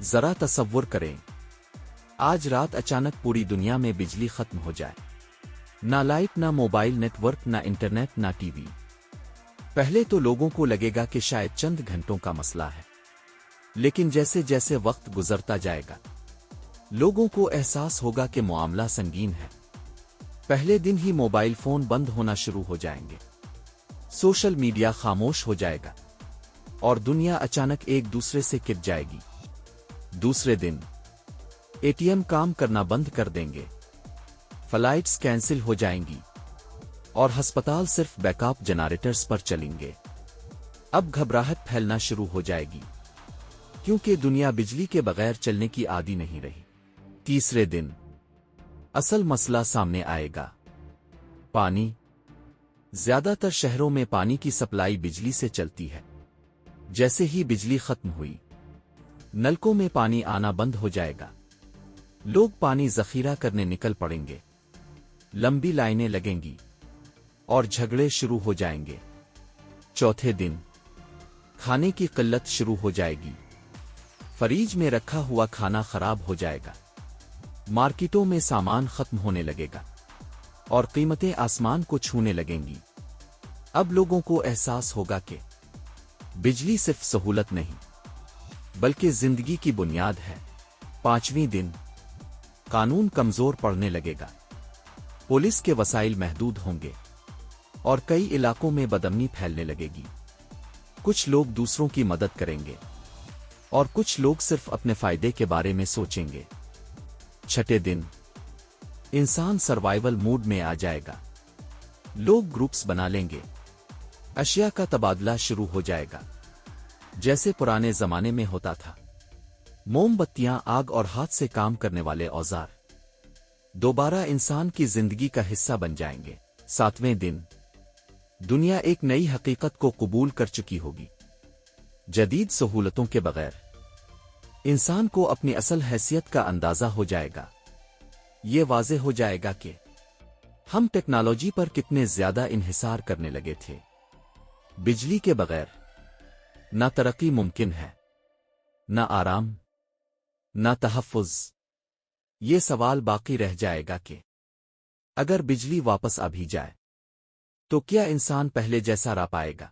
ذرا تصور کریں، آج رات اچانک پوری دنیا میں بجلی ختم ہو جائے، نہ لائٹ، نہ موبائل نیٹ ورک، نہ انٹرنیٹ، نہ ٹی وی۔ پہلے تو لوگوں کو لگے گا کہ شاید چند گھنٹوں کا مسئلہ ہے، لیکن جیسے جیسے وقت گزرتا جائے گا لوگوں کو احساس ہوگا کہ معاملہ سنگین ہے۔ پہلے دن ہی موبائل فون بند ہونا شروع ہو جائیں گے، سوشل میڈیا خاموش ہو جائے گا، اور دنیا اچانک ایک دوسرے سے کٹ جائے گی۔ دوسرے دن اے ٹی ایم کام کرنا بند کر دیں گے، فلائٹس کینسل ہو جائیں گی، اور ہسپتال صرف بیک اپ جنریٹرز پر چلیں گے۔ اب گھبراہٹ پھیلنا شروع ہو جائے گی، کیونکہ دنیا بجلی کے بغیر چلنے کی عادی نہیں رہی۔ تیسرے دن اصل مسئلہ سامنے آئے گا، پانی۔ زیادہ تر شہروں میں پانی کی سپلائی بجلی سے چلتی ہے۔ جیسے ہی بجلی ختم ہوئی، نلکوں میں پانی آنا بند ہو جائے گا، لوگ پانی ذخیرہ کرنے نکل پڑیں گے، لمبی لائنیں لگیں گی، اور جھگڑے شروع ہو جائیں گے۔ چوتھے دن کھانے کی قلت شروع ہو جائے گی، فریج میں رکھا ہوا کھانا خراب ہو جائے گا، مارکیٹوں میں سامان ختم ہونے لگے گا، اور قیمتیں آسمان کو چھونے لگیں گی۔ اب لوگوں کو احساس ہوگا کہ بجلی صرف سہولت نہیں بلکہ زندگی کی بنیاد ہے۔ پانچویں دن قانون کمزور پڑنے لگے گا، پولیس کے وسائل محدود ہوں گے، اور کئی علاقوں میں بدامنی پھیلنے لگے گی۔ کچھ لوگ دوسروں کی مدد کریں گے، اور کچھ لوگ صرف اپنے فائدے کے بارے میں سوچیں گے۔ چھٹے دن انسان سروائیول موڈ میں آ جائے گا، لوگ گروپس بنا لیں گے، اشیاء کا تبادلہ شروع ہو جائے گا جیسے پرانے زمانے میں ہوتا تھا۔ موم بتیاں، آگ اور ہاتھ سے کام کرنے والے اوزار دوبارہ انسان کی زندگی کا حصہ بن جائیں گے۔ ساتویں دن دنیا ایک نئی حقیقت کو قبول کر چکی ہوگی، جدید سہولتوں کے بغیر انسان کو اپنی اصل حیثیت کا اندازہ ہو جائے گا۔ یہ واضح ہو جائے گا کہ ہم ٹیکنالوجی پر کتنے زیادہ انحصار کرنے لگے تھے۔ بجلی کے بغیر نہ ترقی ممکن ہے، نہ آرام، نہ تحفظ۔ یہ سوال باقی رہ جائے گا کہ اگر بجلی واپس آ بھی جائے تو کیا انسان پہلے جیسا رہ پائے گا؟